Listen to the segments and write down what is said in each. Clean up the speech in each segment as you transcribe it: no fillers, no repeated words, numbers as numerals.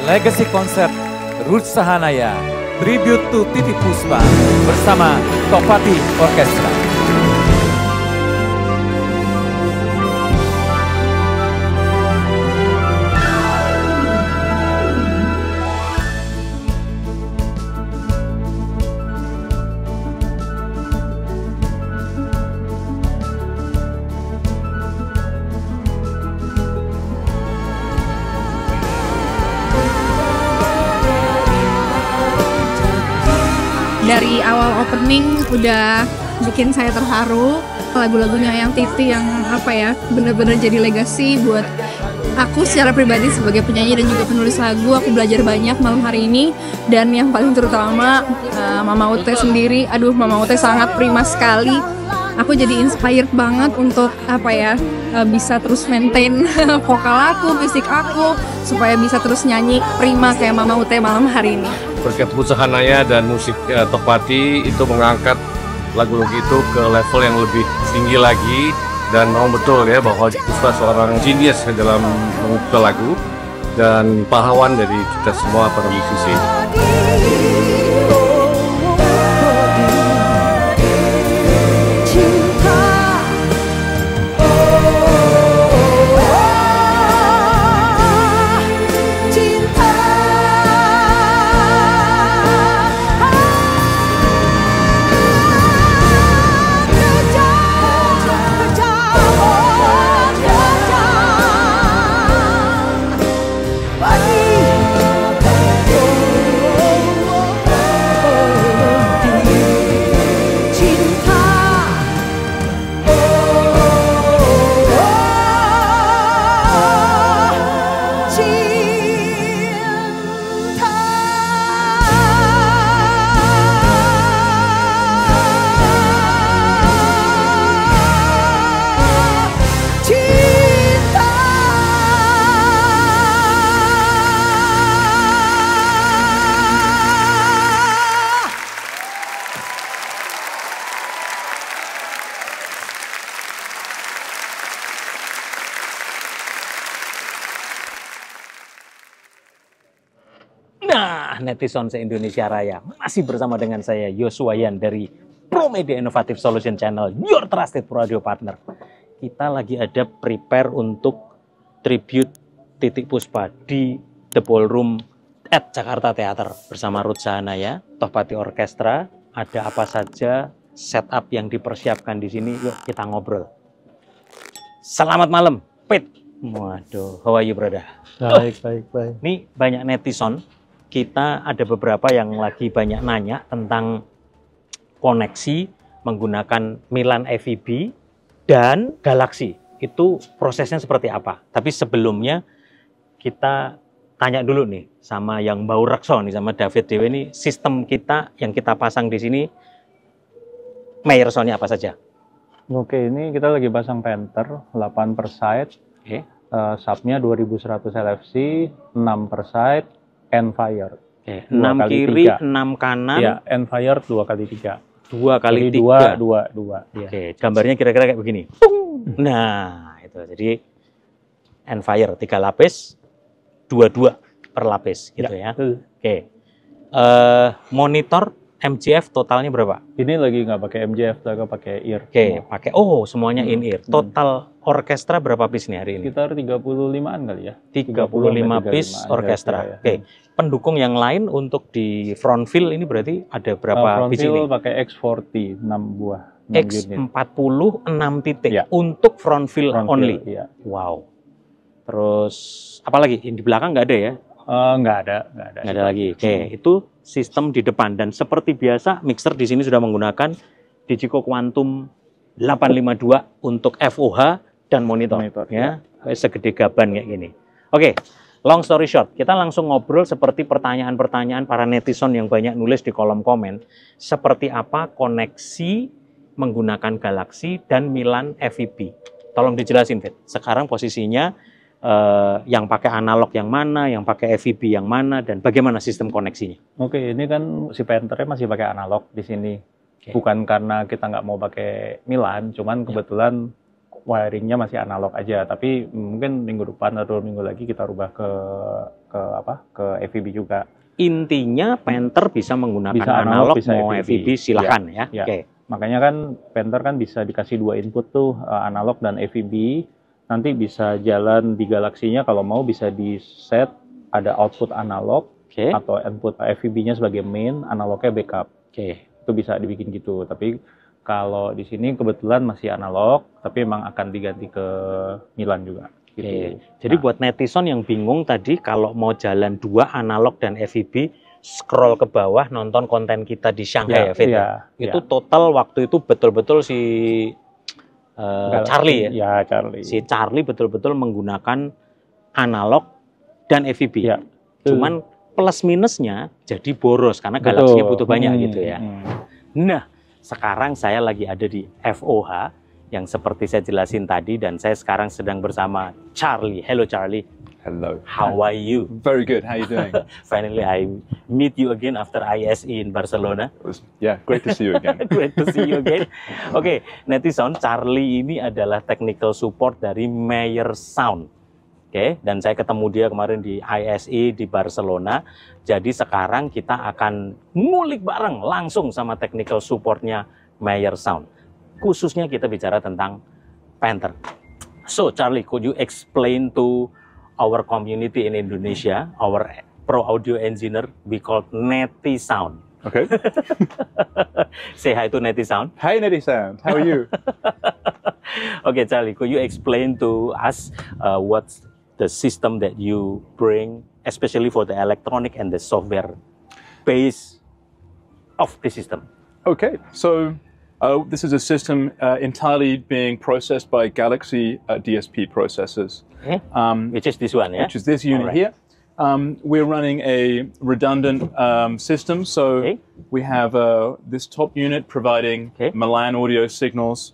Legacy Concert Ruth Sahanaya Tribute to Titiek Puspa bersama Tohpati Orkestra. Dari awal opening udah bikin saya terharu. Lagu-lagunya yang Titi yang bener-bener jadi legacy buat aku secara pribadi sebagai penyanyi dan juga penulis lagu. Aku belajar banyak malam hari ini, dan yang paling terutama Mama Ute sendiri. Aduh, Mama Ute sangat prima sekali. Aku jadi inspired banget untuk bisa terus maintain vokal aku, fisik aku, supaya bisa terus nyanyi prima kayak Mama Ute malam hari ini. Berkat Ruth Sahanaya dan musik Tohpati itu mengangkat lagu-lagu itu ke level yang lebih tinggi lagi, dan memang betul ya bahwa Puspa seorang genius dalam mengukir lagu dan pahlawan dari kita semua para musisi. Nah, netizen se-Indonesia Raya, masih bersama dengan saya Yoswayan dari Pro Media Innovative Solution Channel, your trusted radio partner. Kita lagi ada prepare untuk tribute Titiek Puspa di The Ballroom at Jakarta Theater bersama Ruth Sahanaya, Tohpati Orkestra. Ada apa saja setup yang dipersiapkan di sini? Yuk kita ngobrol. Selamat malam, Pit. Waduh, how are you, brother? Baik. Ini banyak netizen. Kita ada beberapa yang lagi banyak nanya tentang koneksi menggunakan Milan FEB dan Galaxy. Itu prosesnya seperti apa? Tapi sebelumnya kita tanya dulu nih sama yang Bau Rekso nih, sama David Dewe ini, sistem kita yang kita pasang di sini Meyer soundnya apa saja? Oke, ini kita lagi pasang Panther 8 per side. Oke. Subnya 2100 LFC, 6 per side, Enfire. Oke, 6 kiri, 3. 6 kanan. Ya, Enfire 2x3. 2x3. 2. Oke, gambarnya kira-kira kayak begini. Nah, itu. Jadi Enfire 3 lapis, 22 per lapis gitu ya. Oke. Monitor MGF totalnya berapa? Ini lagi nggak pakai MGF, lagi pakai ear. Oke, pakai semuanya in ear. Total orkestra berapa piece nih hari ini? Sekitar 35-an kali ya. 35 piece orkestra. Oke. Pendukung yang lain untuk di front fill ini berarti ada berapa piece ini? Front fill pakai X40 6 buah. X40 6 titik ya. Untuk front fill only. Ya. Wow. Terus apa lagi? Di belakang nggak ada ya? Nggak ada. Nggak ada lagi. Oke, itu sistem di depan, dan seperti biasa mixer di sini sudah menggunakan Digico Quantum 852 untuk FOH dan monitor ya. Segede gaban kayak gini. Oke. Long story short, kita langsung ngobrol seperti pertanyaan-pertanyaan para netizen yang banyak nulis di kolom komen. Seperti apa koneksi menggunakan Galaxy dan Milan FEB? Tolong dijelasin, Fit. Sekarang posisinya yang pakai analog yang mana, yang pakai FEB yang mana, dan bagaimana sistem koneksinya? Oke, ini kan si Panther-nya masih pakai analog di sini. Bukan karena kita nggak mau pakai Milan, cuman kebetulan wiringnya masih analog aja, tapi mungkin minggu depan atau minggu lagi kita rubah ke ke FEB juga. Intinya Panther bisa menggunakan Bisa analog, bisa mau FEB silahkan ya. Ya. Oke. Makanya kan Panther kan bisa dikasih 2 input tuh, analog dan FEB. Nanti bisa jalan di galaksinya kalau mau bisa di set ada output analog atau input FEB-nya sebagai main, analognya backup. Itu bisa dibikin gitu. Tapi kalau di sini kebetulan masih analog, tapi emang akan diganti ke Milan juga. Gitu. Jadi buat netizen yang bingung tadi kalau mau jalan 2 analog dan FEB, scroll ke bawah nonton konten kita di Shanghai Fit. Itu total waktu itu betul-betul si Charlie ya. Ya, Charlie. Si Charlie betul-betul menggunakan analog dan FEB. Cuman plus minusnya jadi boros karena galaksinya butuh banyak gitu ya. Nah, sekarang saya lagi ada di FOH yang seperti saya jelasin tadi, dan saya sekarang sedang bersama Charlie. Hello Charlie. Hello. How are you? Very good. How are you doing? Finally, I meet you again after ISE in Barcelona. Great to see you again. Great to see you again. Oke, netizen, Charlie ini adalah technical support dari Meyer Sound. Oke, dan saya ketemu dia kemarin di ISE di Barcelona. Jadi sekarang kita akan ngulik bareng langsung sama technical supportnya Meyer Sound. Khususnya kita bicara tentang Panther. So Charlie, could you explain to our community in Indonesia, our pro audio engineer, we call Neti Sound. Okay. Say hi to Neti Sound. Hey Neti Sound, how are you? Okay, Charlie, could you explain to us what's the system that you bring, especially for the electronic and the software base of the system? Okay, so this is a system entirely being processed by Galaxy DSP processors. Which is this one, yeah? Which is this unit here. We're running a redundant system, so we have this top unit providing Milan audio signals,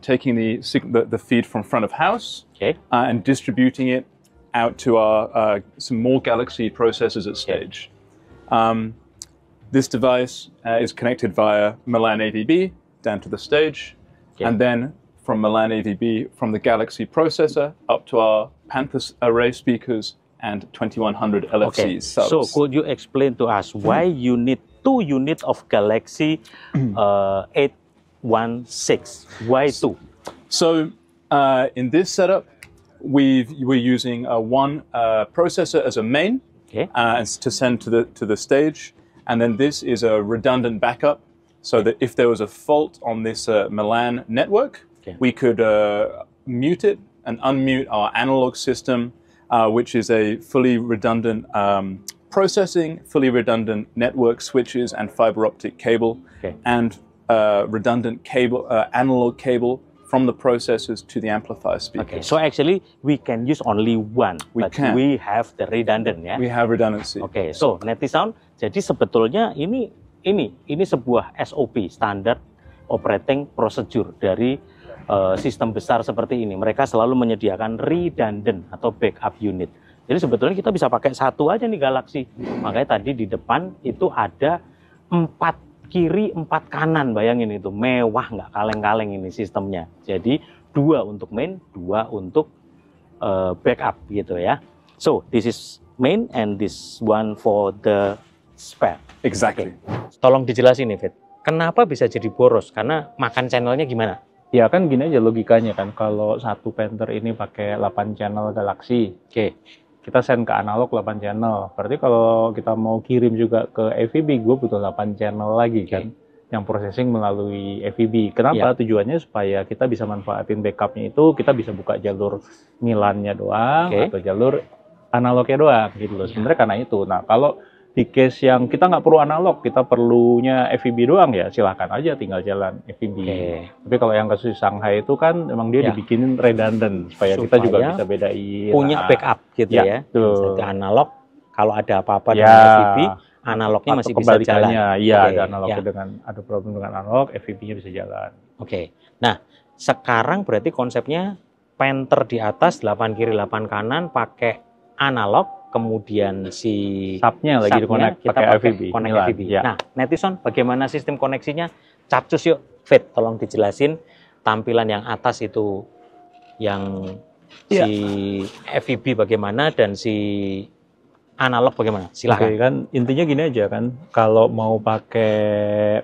taking the feed from front of house and distributing it out to our some more Galaxy processors at stage. This device is connected via Milan AVB down to the stage, and then from Milan AVB from the Galaxy processor up to our Panther array speakers and 2100 LFCs. So could you explain to us why you need 2 units of Galaxy 816? Why 2? So in this setup, we're using one processor as a main to send to the stage, and then this is a redundant backup, so that if there was a fault on this Milan network, we could mute it and unmute our analog system, which is a fully redundant processing, fully redundant network switches and fiber optic cable, and redundant cable, analog cable from the processors to the amplifier speakers. So actually we can use only one, we have the redundant, ya? We have redundancy. So Neti Sound, jadi sebetulnya ini sebuah SOP, standard operating procedure dari sistem besar seperti ini. Mereka selalu menyediakan redundant atau backup unit. Jadi sebetulnya kita bisa pakai satu aja nih Galaxy. Makanya tadi di depan itu ada 4 kiri 4 kanan, bayangin itu mewah nggak kaleng-kaleng ini sistemnya. Jadi 2 untuk main, 2 untuk backup gitu ya. So this is main and this one for the spare. Exactly. Tolong dijelasin nih, Fit. Kenapa bisa jadi boros? Karena makan channelnya gimana? Ya kan gini aja logikanya kan, kalau satu Panther ini pakai 8 channel Galaxy, kita send ke analog 8 channel. Berarti kalau kita mau kirim juga ke FEB, gue butuh 8 channel lagi kan, yang processing melalui FEB. Kenapa? Tujuannya supaya kita bisa manfaatin backupnya itu, kita bisa buka jalur Milannya doang atau jalur analognya doang gitu loh. Sebenarnya karena itu. Nah kalau di case yang kita nggak perlu analog, kita perlunya FEB doang ya silahkan aja tinggal jalan FEB. Tapi kalau yang kasus Shanghai itu kan emang dia dibikinin redundant supaya kita juga bisa bedain. Punya backup gitu ya. Jadi analog kalau ada apa-apa dengan FEB, analognya masih bisa jalan. Iya, ada analognya dengan ada problem dengan analog, FEB-nya bisa jalan. Nah sekarang berarti konsepnya Panther di atas 8 kiri 8 kanan pakai analog. Kemudian si subnya lagi dikonek pakai FEB. Nah, netizen, bagaimana sistem koneksinya? Capcus yuk, Fit, tolong dijelasin tampilan yang atas itu yang si FEB bagaimana dan si analog bagaimana? Silakan. Oke, kan intinya gini aja kan, kalau mau pakai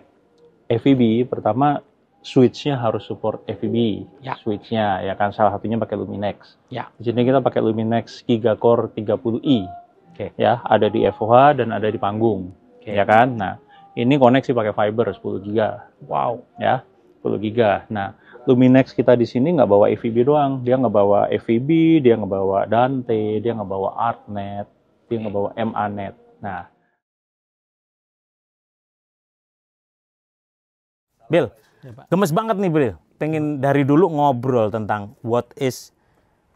FEB, pertama switch-nya harus support FEB. Ya. Switch-nya ya kan, salah satunya pakai Luminex. Ya. Di sini kita pakai Luminex Gigacore 30i. Oke. Ya, ada di FOH dan ada di panggung. Oke. Ya kan? Nah, ini koneksi pakai fiber 10 giga. Wow. Ya, 10 giga. Nah, Luminex kita di sini nggak bawa FEB doang. Dia nggak bawa FEB, dia nggak bawa Dante, dia nggak bawa ArtNet, dia nggak bawa MANet. Nah, Bill, gemes banget nih Bill. Pengen dari dulu ngobrol tentang what is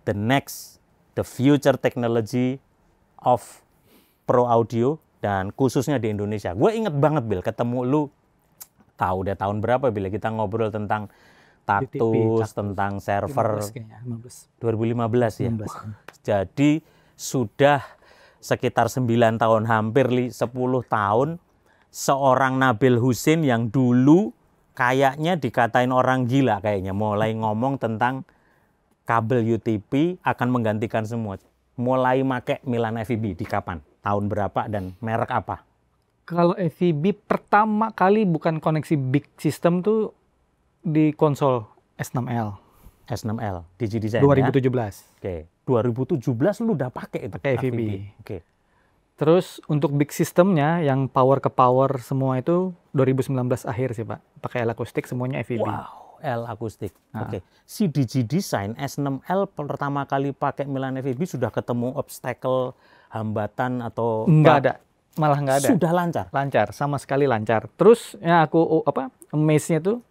the next, the future technology of Pro Audio dan khususnya di Indonesia. Gue inget banget Bill, ketemu lu tahu udah tahun berapa Bill kita ngobrol tentang Tatus, tentang server 2015 ya. 15. Jadi sudah sekitar 9 tahun, hampir 10 tahun seorang Nabil Husin yang dulu kayaknya dikatain orang gila kayaknya mulai ngomong tentang kabel UTP akan menggantikan semua. Mulai make Milan FEB di kapan? Tahun berapa dan merek apa? Kalau FEB pertama kali bukan koneksi big system tuh di konsol S6L. S6L, DigiDesign 2017. Ya? Oke, 2017 lu udah pakai itu Pakai FEB. Oke. Terus untuk big systemnya yang power ke power semua itu 2019 akhir sih Pak. Pakai L akustik semuanya FEB. Wow, L akustik. Nah. Oke. Si DigiDesign S6L pertama kali pakai Milan FEB sudah ketemu obstacle, hambatan atau Nggak ada, malah nggak ada. Sudah lancar. Lancar, sama sekali lancar. Terus ya aku amaze-nya tuh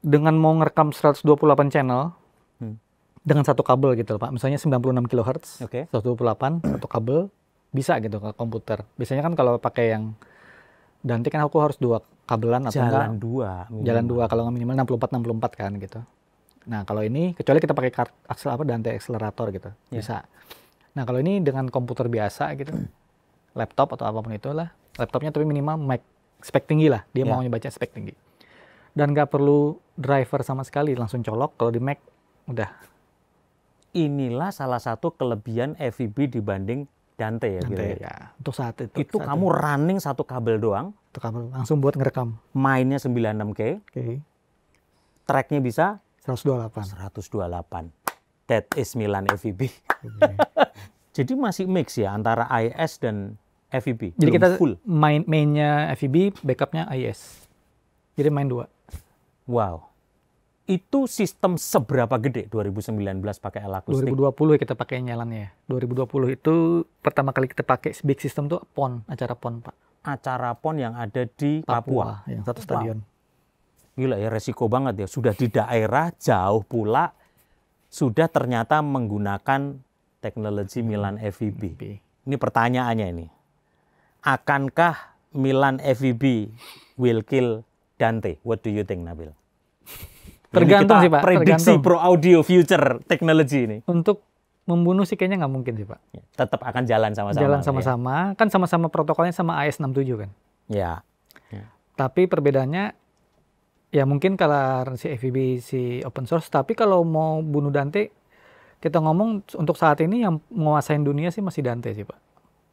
dengan mau ngerekam 128 channel dengan satu kabel gitu Pak. Misalnya 96 kHz, Oke. 128 satu kabel bisa gitu ke komputer. Biasanya kan kalau pakai yang Dante kan aku harus 2 kabelan atau Jalan enggak 2. jalan 2 kalau nggak minimal 64 kan gitu. Nah, kalau ini kecuali kita pakai Dante accelerator gitu, bisa. Nah, kalau ini dengan komputer biasa gitu, laptop atau apapun itulah, laptopnya tapi minimal Mac spek tinggi lah, dia mau baca spek tinggi. Dan nggak perlu driver sama sekali, langsung colok. Kalau di Mac udah. Inilah salah satu kelebihan FEB dibanding Dante ya. Dante, ya. Untuk saat itu. Itu kamu running satu kabel doang, Untuk kabel langsung buat ngerekam. mainnya 96K, Oke. tracknya bisa 128. 128. That is Milan FEB. Jadi masih mix ya antara IS dan FEB. Jadi belum kita full. mainnya FEB, backupnya IS. Jadi main 2. Wow. Itu sistem seberapa gede 2019 pakai L akustik? 2020 kita pakai nyalannya. 2020 itu pertama kali kita pakai big system tuh PON, acara PON Pak. Acara PON yang ada di Papua. Yang satu stadion. Gila ya, resiko banget ya. Sudah di daerah jauh pula, sudah ternyata menggunakan teknologi Milan FEB. Ini pertanyaannya ini. Akankah Milan FEB will kill Dante? What do you think, Nabil? Tergantung Ini kita sih Pak. prediksi Tergantung. Pro Audio future teknologi ini. Untuk membunuh sih kayaknya nggak mungkin sih Pak. Tetap akan jalan sama-sama. Jalan sama-sama. Kan sama-sama protokolnya sama AS67 kan. Ya. Tapi perbedaannya ya mungkin kalau si FEB si open source. Tapi kalau mau bunuh Dante, kita ngomong untuk saat ini yang menguasain dunia sih masih Dante sih Pak.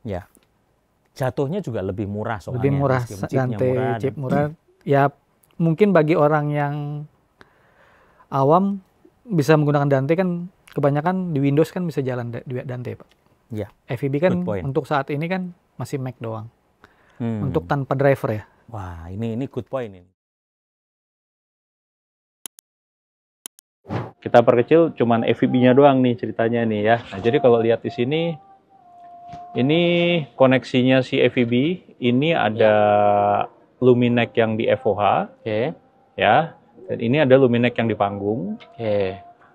Ya. Jatuhnya juga lebih murah soalnya. Lebih murah Chipnya Dante, murah chip murah. Ya mungkin bagi orang yang awam bisa menggunakan Dante kan kebanyakan di Windows kan bisa jalan di Dante Pak. Ya. FEB kan Good point. untuk saat ini kan masih Mac doang. Hmm. Untuk tanpa driver ya. Wah, ini good point ini. kita perkecil cuman FEB-nya doang nih ceritanya nih ya. Nah, jadi kalau lihat di sini, ini koneksinya si FEB, ini ada Luminex yang di FOH, ya, dan ini ada Luminex yang di panggung.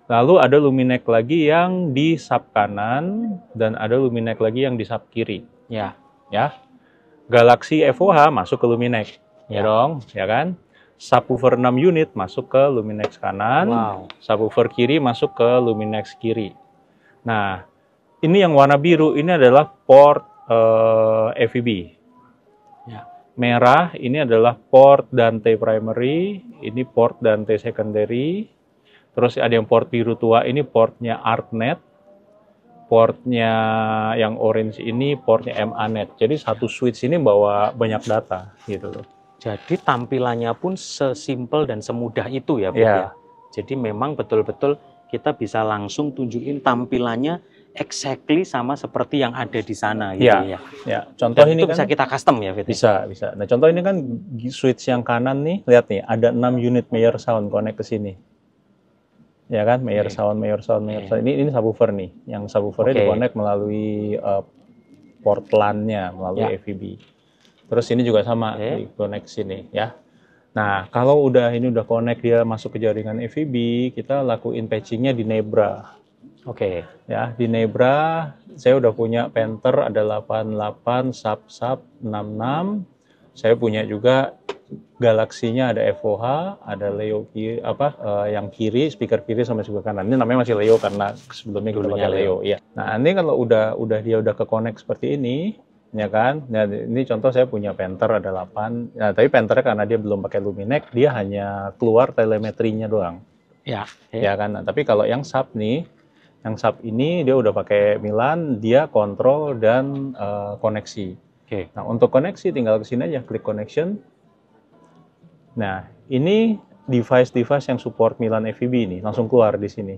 Lalu ada Luminex lagi yang di sub kanan dan ada Luminex lagi yang di sub kiri. Ya. Galaxy FOH masuk ke Luminex. Ya dong, ya kan? Subwoofer 6 unit masuk ke Luminex kanan. Subwoofer kiri masuk ke Luminex kiri. Nah, ini yang warna biru ini adalah port FEB. Merah ini adalah port Dante primary, ini port Dante secondary. Terus ada yang port biru tua, ini portnya ArtNet. portnya yang orange ini portnya MANET. Jadi satu switch ini bawa banyak data gitu loh. Jadi tampilannya pun sesimpel dan semudah itu ya, Fit, Ya. ya. Jadi memang betul-betul kita bisa langsung tunjukin tampilannya exactly sama seperti yang ada di sana gitu ya. Ya, contoh Dan ini itu kan bisa kita custom ya, Fit. bisa. Nah, contoh ini kan switch yang kanan nih, lihat nih, ada 6 unit Meyer sound connect ke sini. Ya kan, Meyer sound. Ini subwoofer nih, yang subwoofernya di-connect melalui port LAN-nya, melalui AVB. Terus ini juga sama, di-connect sini ya. Nah, kalau ini udah connect, dia masuk ke jaringan AVB, kita lakuin patchingnya di Nebra. Ya, di Nebra saya udah punya Panther ada 88, Sub 66. Saya punya juga Galaxy-nya ada FOH, ada Leo yang kiri, speaker kiri sama speaker kanan. Ini namanya masih Leo karena sebelumnya kita pakai Leo. Ya. Nah, ini kalau dia udah ke connect seperti ini, ya kan? Nah, ini contoh saya punya Panther ada 8. Nah, tapi Panther karena dia belum pakai Luminek, dia hanya keluar telemetrinya doang. Ya. Ya kan? Nah, tapi kalau yang Sub nih, yang Sub ini dia udah pakai Milan, dia kontrol dan koneksi. Nah, untuk koneksi tinggal ke sini aja, klik connection. Nah, ini device-device yang support Milan AVB ini langsung keluar di sini.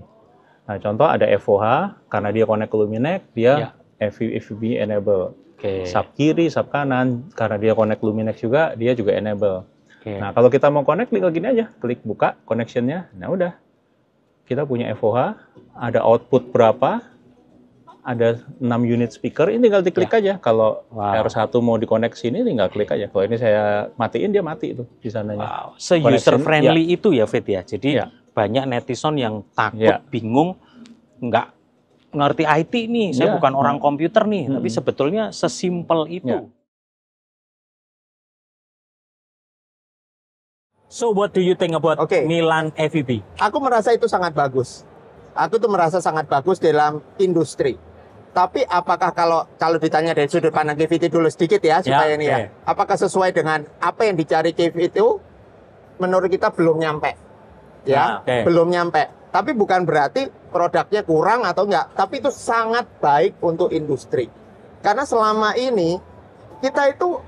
Nah, contoh ada FOH, karena dia connect ke Luminek, dia AVB enable. Sub kiri, sub kanan, karena dia connect Luminek juga, dia juga enable. Nah, kalau kita mau connect, klik gini aja, klik buka connection-nya. Nah, udah. Kita punya FOH, ada output berapa, ada 6 unit speaker, ini tinggal diklik aja. Kalau R1 mau dikoneksi ini tinggal klik aja. Kalau ini saya matiin, dia mati itu di sananya. Se-user friendly itu ya, Fit ya. Jadi banyak netizen yang takut, bingung, nggak ngerti IT nih, saya bukan orang komputer nih, tapi sebetulnya sesimpel itu. So what do you think about Milan AVB? Aku merasa itu sangat bagus. Aku tuh merasa sangat bagus dalam industri. Tapi apakah kalau ditanya dari sudut pandang KVT dulu sedikit ya supaya ini ya, apakah sesuai dengan apa yang dicari KVT itu? Menurut kita belum nyampe, belum nyampe. Tapi bukan berarti produknya kurang atau enggak. Tapi itu sangat baik untuk industri. Karena selama ini kita itu,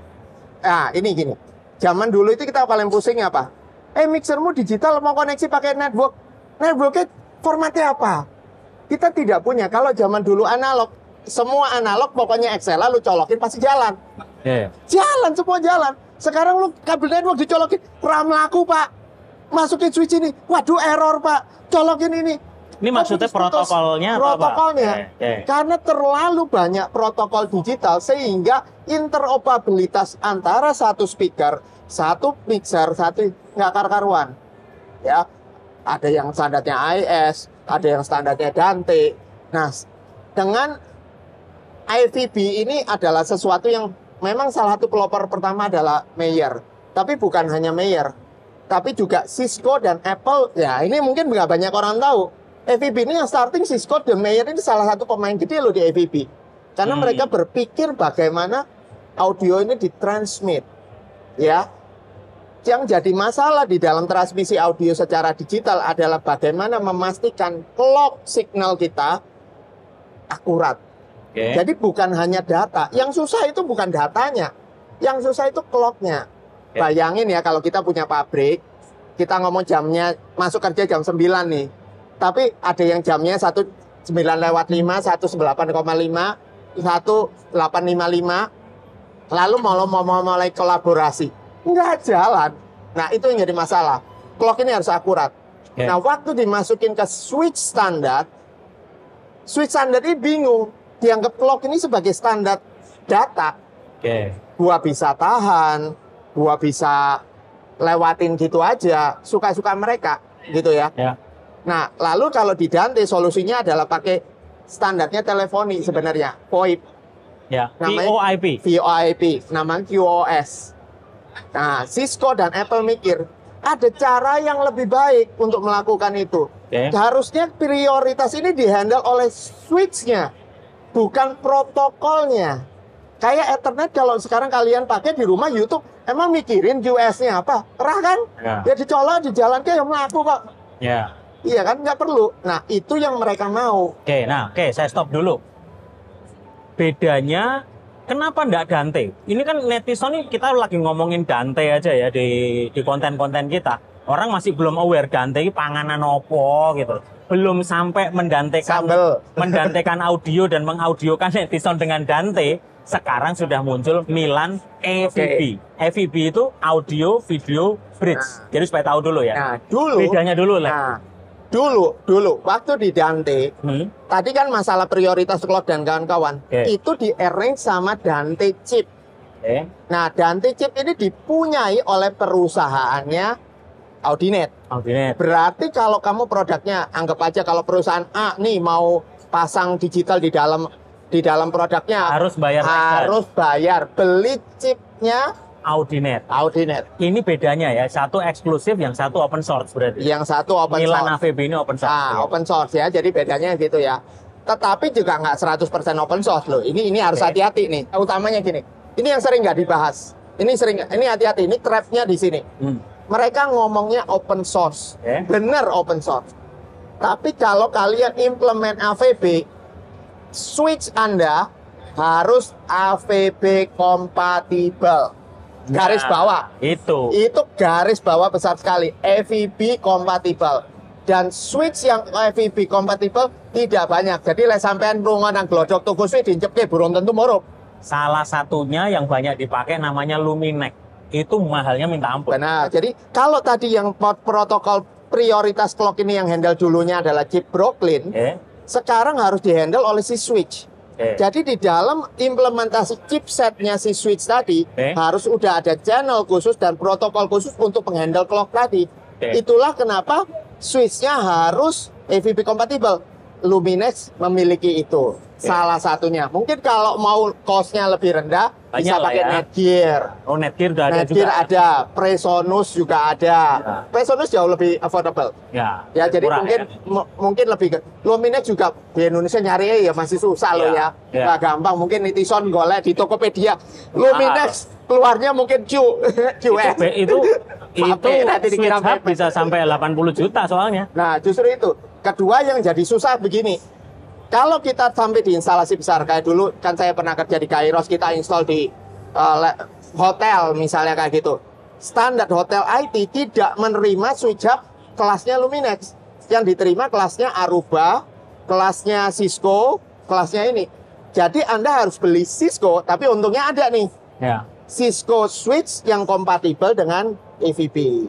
ini gini. Zaman dulu itu kita paling pusing apa? Mixermu digital mau koneksi pakai network. Networknya formatnya apa? Kita tidak punya. Kalau zaman dulu analog, semua analog pokoknya XLR lu colokin pasti jalan. Jalan, semua jalan. Sekarang lu kabel network dicolokin, RAM laku Pak. Masukin switch ini, waduh error Pak. Colokin ini. Ini maksudnya protokolnya atau apa? Protokolnya. Karena terlalu banyak protokol digital sehingga interoperabilitas antara satu speaker, satu mixer, satu nggak karuan. Ya, ada yang standarnya AES, ada yang standarnya Dante. Nah, dengan AVB ini adalah sesuatu yang memang salah satu pelopor pertama adalah Meyer. Tapi bukan hanya Meyer, tapi juga Cisco dan Apple. Ya, ini mungkin nggak banyak orang tahu. AVB ini yang starting Cisco dan Meyer ini salah satu pemain gede loh di AVB. Karena mereka berpikir bagaimana audio ini ditransmit. Ya. Yang jadi masalah di dalam transmisi audio secara digital adalah bagaimana memastikan clock signal kita akurat. Jadi bukan hanya data. Yang susah itu bukan datanya. Yang susah itu clocknya. Bayangin ya kalau kita punya pabrik, kita ngomong jamnya masuk kerja jam 9 nih. Tapi ada yang jamnya 1:09:05, 1:08,5, 1:08:55. Lalu mau mulai kolaborasi. Nggak jalan. Nah, itu yang jadi masalah. Clock ini harus akurat. Nah, waktu dimasukin ke switch standar ini bingung. Dianggap clock ini sebagai standar data. Gua bisa tahan, gua bisa lewatin gitu aja, suka-suka mereka, gitu ya. Nah, lalu kalau di Dante solusinya adalah pakai standarnya teleponi sebenarnya, VoIP. VoIP, namanya QoS. Nah, Cisco dan Apple mikir, ada cara yang lebih baik untuk melakukan itu. Harusnya prioritas ini dihandle oleh switch-nya, bukan protokolnya. Kayak Ethernet kalau sekarang kalian pakai di rumah YouTube, emang mikirin QoS-nya apa? Terah kan? Ya dicolok, dijalankan yang melaku kok. Iya kan, nggak perlu. Nah, itu yang mereka mau. Oke, saya stop dulu. bedanya kenapa ndak Dante? Ini kan netizen nih, kita lagi ngomongin Dante aja ya di konten-konten kita. Orang masih belum aware Dante ini panganan opo gitu. Belum sampai mendantekan audio dan mengaudiokan netizen dengan Dante. Sekarang sudah muncul Milan EVB. EVB itu audio video bridge. Jadi supaya tahu dulu ya. Nah, dulu bedanya dulu lah. Nah, dulu waktu di Dante, tadi kan masalah prioritas clock dan kawan-kawan, itu di arrange sama Dante chip. Nah, Dante chip ini dipunyai oleh perusahaannya Audinet. Berarti kalau kamu produknya, anggap aja kalau perusahaan A nih mau pasang digital di dalam produknya, harus bayar beli chipnya Audinet. Ini bedanya ya, satu eksklusif, yang satu open source berarti. Yang satu open Milan source. AVB ini open source. Open source ya, jadi bedanya gitu ya. Tetapi juga nggak 100% open source loh. Ini harus hati-hati nih. Utamanya gini, ini yang sering nggak dibahas. Ini hati-hati, ini trapnya di sini. Mereka ngomongnya open source, bener open source. Tapi kalau kalian implement AVB, switch Anda harus AVB kompatibel. Garis bawah. Itu garis bawah besar sekali. AVB kompatibel. Dan switch yang AVB kompatibel tidak banyak. Jadi lek sampean rungon nang glodok tuku switch dicepke burung tentu murup. Salah satunya yang banyak dipakai namanya Luminex. Itu mahalnya minta ampun. Benar. Jadi kalau tadi yang protokol prioritas clock ini yang handle dulunya adalah chip Brooklyn, sekarang harus dihandle oleh si switch. Jadi di dalam implementasi chipsetnya si switch tadi harus udah ada channel khusus dan protokol khusus untuk menghandle clock tadi. Itulah kenapa switchnya harus AVB kompatibel. Luminex memiliki itu. Salah satunya. Mungkin kalau mau cost-nya lebih rendah, bisa pakai Netgear. Netgear udah ada juga. Netgear ada, Presonus juga ada. Presonus jauh lebih affordable. Ya jadi mungkin lebih Luminex juga di Indonesia nyari ya masih susah loh ya. Nggak gampang. Mungkin netizen golek di Tokopedia. Luminex keluarnya mungkin QS. Itu switch hub bisa sampai 80 juta soalnya. Nah, justru itu. Kedua yang jadi susah begini. Kalau kita sampai di instalasi besar, kayak dulu kan saya pernah kerja di Kairos, kita install di hotel misalnya kayak gitu. Standar hotel IT tidak menerima switch hub kelasnya Luminex. Yang diterima kelasnya Aruba, kelasnya Cisco, kelasnya ini. Jadi Anda harus beli Cisco, tapi untungnya ada nih. Cisco switch yang kompatibel dengan AVB.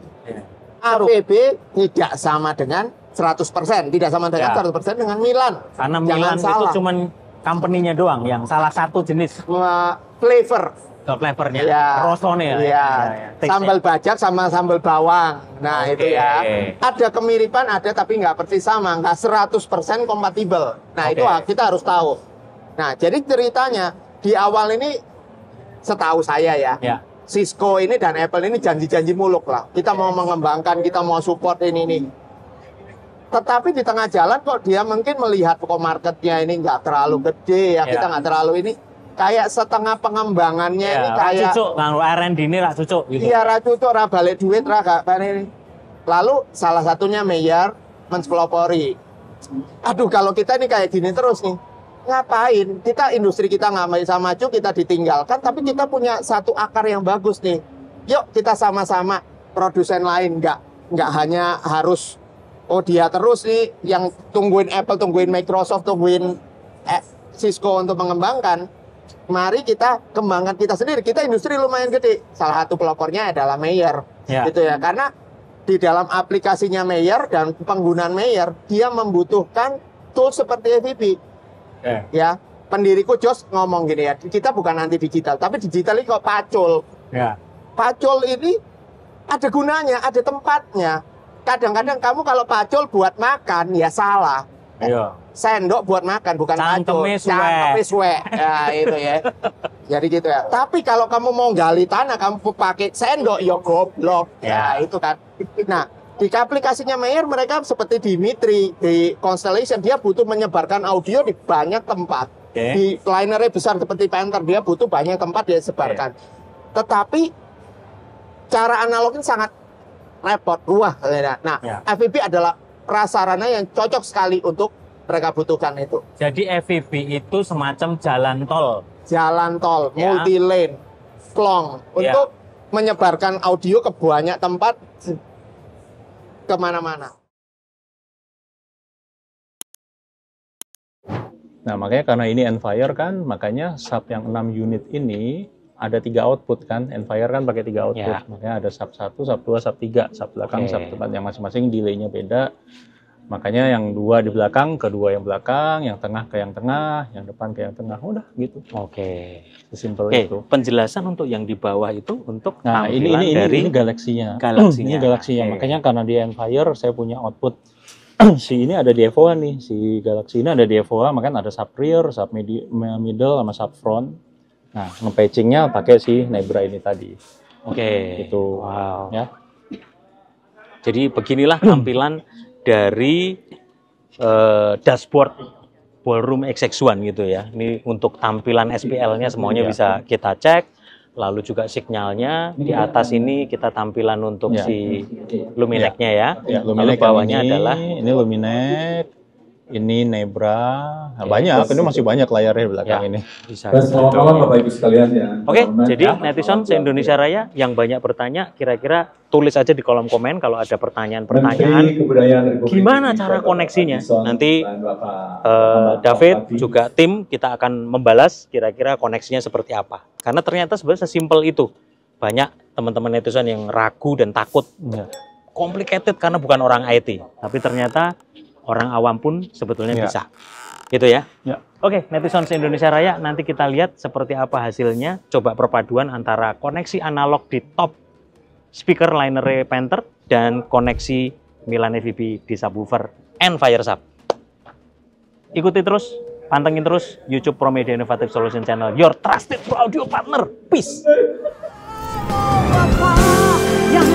AVB tidak sama dengan 100%, tidak sama dengan 100% dengan Milan. Karena Milan itu cuman company-nya doang, yang salah satu jenis flavornya, rosone sambal bajak sama sambal bawang. Nah itu ya, ada kemiripan ada tapi nggak persis sama, nggak 100% kompatibel. Nah itu kita harus tahu. Nah jadi ceritanya di awal ini, setahu saya ya, Cisco ini dan Apple ini janji-janji muluk lah. Kita mau mengembangkan, kita mau support ini. Tetapi di tengah jalan kok dia mungkin melihat kok marketnya ini nggak terlalu gede ya, kita nggak terlalu ini. Kayak setengah pengembangannya ini kayak cucuk, R&D ini lah cucuk gitu. Iya, ra cucuk, ra balik duit, ra gak ini. Lalu salah satunya Mayer menspelopori. Aduh, kalau kita ini kayak gini terus nih, ngapain? Kita industri kita nggak bisa maju, kita ditinggalkan, tapi kita punya satu akar yang bagus nih. Yuk kita sama-sama produsen lain, nggak hanya harus dia terus nih yang tungguin Apple, tungguin Microsoft, tungguin Cisco untuk mengembangkan. Mari kita kembangkan kita sendiri. Kita industri lumayan gede. Salah satu pelopornya adalah Mayer, gitu ya. Karena di dalam aplikasinya Mayer dan penggunaan Mayer, dia membutuhkan tool seperti AVB. Ya, pendiriku Jos ngomong gini ya, kita bukan anti digital, tapi digital ini kok pacul. Pacul ini ada gunanya, ada tempatnya. Kadang-kadang kamu kalau pacul buat makan ya salah. Sendok buat makan bukan pacul. Cangkeme suwe. Ya itu ya. Jadi gitu ya. Tapi kalau kamu mau gali tanah kamu pakai sendok ya goblok. Ya itu kan. Nah, di aplikasinya Mayer mereka seperti di Mitri, di Constellation dia butuh menyebarkan audio di banyak tempat. Di linernya besar seperti Panther dia butuh banyak tempat dia sebarkan. Tetapi cara analognya sangat repot, Nah, AVB adalah prasarana yang cocok sekali untuk mereka butuhkan itu. Jadi FVB itu semacam jalan tol. Jalan tol, Ya. multi lane, klong, untuk menyebarkan audio ke banyak tempat kemana-mana. Nah, makanya karena ini Enfire kan, makanya sub yang 6 unit ini ada 3 output kan. Enfire kan pakai 3 output. Ya. Makanya ada sub 1, sub 2, sub 3. Sub belakang, sub depan yang masing-masing delay-nya beda. Makanya yang 2 di belakang, kedua yang belakang, yang tengah ke yang tengah, yang depan ke yang tengah. Udah gitu. Oke. Sesimpel Oke, itu. penjelasan untuk yang di bawah itu untuk Nah, tampilan dari ini galaksinya. galaksinya. Ini galaksinya. Oke. Makanya karena di Enfire saya punya output si ini ada di Evoa nih, si Galaxy ini ada di Evoa, makanya ada sub rear, sub middle, sama sub front. Nah, nge-patchingnya pakai si Nebra ini tadi. Oke. Gitu. Wow. Ya. Jadi beginilah tampilan dari dashboard Ballroom XX1 gitu ya. Ini untuk tampilan SPL-nya semuanya bisa kita cek. Lalu juga signalnya di atas ini kita tampilan untuk si Luminec-nya ya. Lalu Luminec bawahnya ini, adalah ini Luminec, ini Nebra. Nah, banyak, ini masih banyak layarnya di belakang ini. bisa. Dan selamat malam Bapak Ibu sekalian ya. Oke, jadi netizen se-Indonesia Raya yang banyak bertanya, kira-kira tulis aja di kolom komen kalau ada pertanyaan-pertanyaan. Gimana cara koneksinya? Nanti David juga tim kita akan membalas kira-kira koneksinya seperti apa. Karena ternyata sebenarnya sesimpel itu. Banyak teman-teman netizen yang ragu dan takut. Complicated karena bukan orang IT. Tapi ternyata orang awam pun sebetulnya bisa. Gitu ya. Oke, netizen se-Indonesia Raya, nanti kita lihat seperti apa hasilnya. Coba perpaduan antara koneksi analog di top speaker liner Panther dan koneksi Milan FVB di subwoofer Enfire Sub. Ikuti terus, pantengin terus YouTube Promedia Innovative Solution Channel, your trusted audio partner. Peace. Yang